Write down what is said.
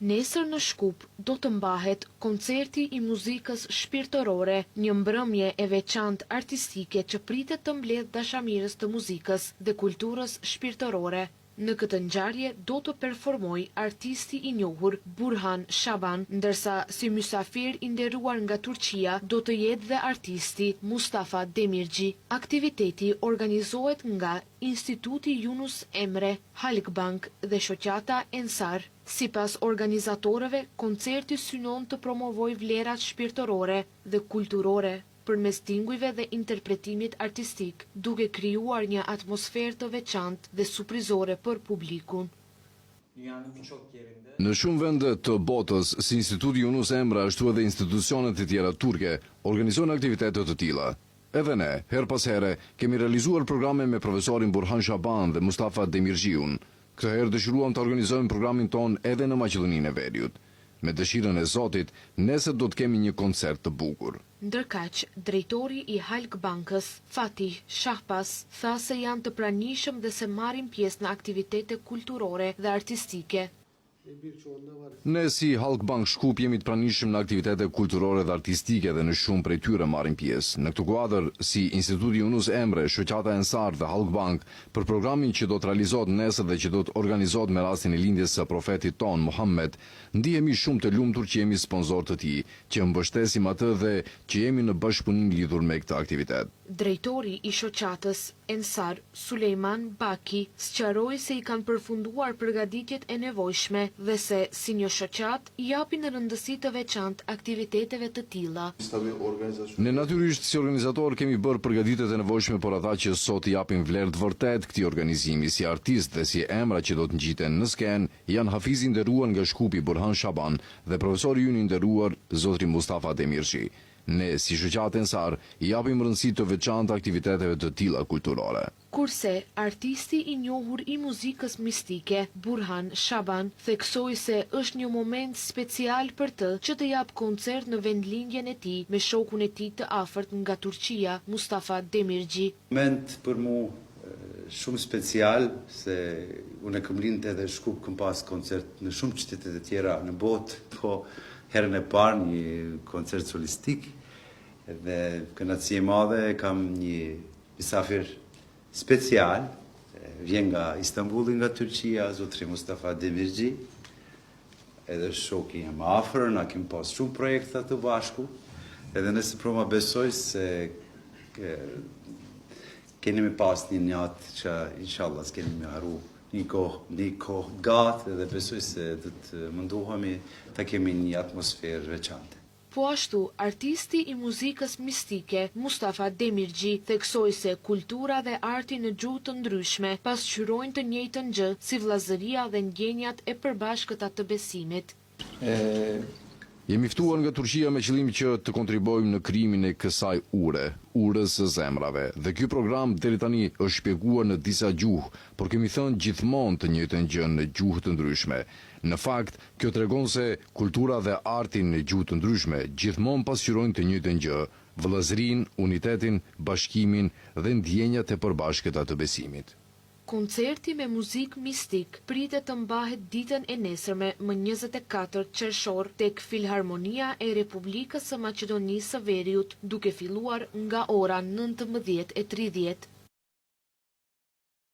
Nesër në Shkup do të mbahet koncerti i muzikës shpirtërore, një mbrëmje e veçantë artistike që pritet të mbledh dashamirës të muzikës dhe kulturës shpirtërore. Në këtë ngjarje do të performoj artisti i njohur Burhan Shaban, ndërsa si mysafir i nderuar nga Turqia do të jetë dhe artisti Mustafa Demirci. Aktiviteti organizohet nga Instituti Yunus Emre, Halkbank dhe shoqata Ensar. Sipas organizatorëve, koncerti synon të promovojë vlerat shpirtërore dhe kulturore përmes tingujve dhe interpretimit artistik, duke krijuar një atmosferë të veçantë dhe surprizore për publikun. Në shumë vende të botës, si Instituti Yunus Emre ashtu edhe institucionet e tjera turke, organizojnë aktivitete të tilla. Edhe ne, her pas here, kemi realizuar programe me profesorin Burhan Shaban dhe Mustafa Demirciun. Këtë herë dëshiruam të organizojmë programin ton edhe në Maqedoninë e Veriut. Me dëshirën e Zotit, nesër do të kemi një koncert të bukur. Ndërkaq, drejtori i Halkbankës, Fatih Shahpas, tha se janë të pranishëm dhe se marrin pjesë në aktivitete kulturore dhe artistike. Ne si Halkbank Shkup jemi të pranishëm në aktivitete kulturore dhe artistike dhe në shumë prej tyre marrim pjesë. Në këtë kuadër, si Instituti Yunus Emre, shoqata Ensar dhe Halkbank, për programin që do të realizohet nesër dhe që do të organizohet me rastin e lindjes së profetit ton Muhammed, ndihemi shumë të lumtur që jemi sponsor të tij, që mbështesim atë dhe që jemi në bashkëpunim lidhur me këtë aktivitet. Drejtori i shoqatës Ensar, Sulejman Baki, sqaroi se i kanë përfunduar përgatitjet e nevojshme dhe se si një shoqat i japin rëndësi të veçantë aktiviteteve të tilla. Ne natyrisht si organizator kemi bërë përgatitjet e nevojshme, por ata që sot i japin vlerë të vërtet këtij organizimi si artist dhe si emra që do të ngjiten në skenë janë hafizi i nderuar nga Shkupi Burhan Shaban dhe profesori ynë i nderuar Zotri Mustafa Demirci. Ne, si shoqatë Ensar, i japim rëndësi të veçantë aktiviteteve të tilla kulturore. Kurse artisti i njohur i muzikës mistike, Burhan Shaban, theksoi se është një moment special për të që të jap koncert në vendlindjen e tij me shokun e tij të afërt nga Turqia, Mustafa Demirci. Moment për mu shumë special, se unë kam lindë edhe Shkup, kam pas koncert në shumë qytete të tjera në botë, po herën e parë një koncert solistik dhe kënaqësi e madhe, kam një mysafir special, vjen nga Istanbuli, nga Turqia, Zotri Mustafa Demirci, edhe shoki jam afër, na kemi pas shumë projekte të bashku, edhe nëse proma besoj se keni me pas një natë që inshallah s'keni me haru një kohë gatë dhe besoj se do të mundohemi ta kemi një atmosferë veçante. Po ashtu, artisti i muzikës mistike, Mustafa Demirci, theksoi se kultura dhe arti në gjuhë të ndryshme pasqyrojnë të njëjtën gjë si vllazëria dhe ndjenjat e përbashkëta të besimit. Jemi ftuar nga Turqia me qëllim që të kontribuojmë në krijimin e kësaj urës së zemrave. Dhe ky program deri tani është shpjeguar në disa gjuhë, por kemi thënë gjithmonë të njëjtën gjë në gjuhë të ndryshme. Në fakt, kjo tregon se kultura dhe arti në gjuhë të ndryshme gjithmonë pasqyrojnë të njëjtën gjë, vëllazërinë, unitetin, bashkimin dhe ndjenjat e përbashkëta të besimit. Koncerti me muzikë mistik pritet të mbahet ditën e nesërme më 24 qershor tek Filharmonia e Republikës së Maqedonisë së Veriut, duke filluar nga ora 19:30.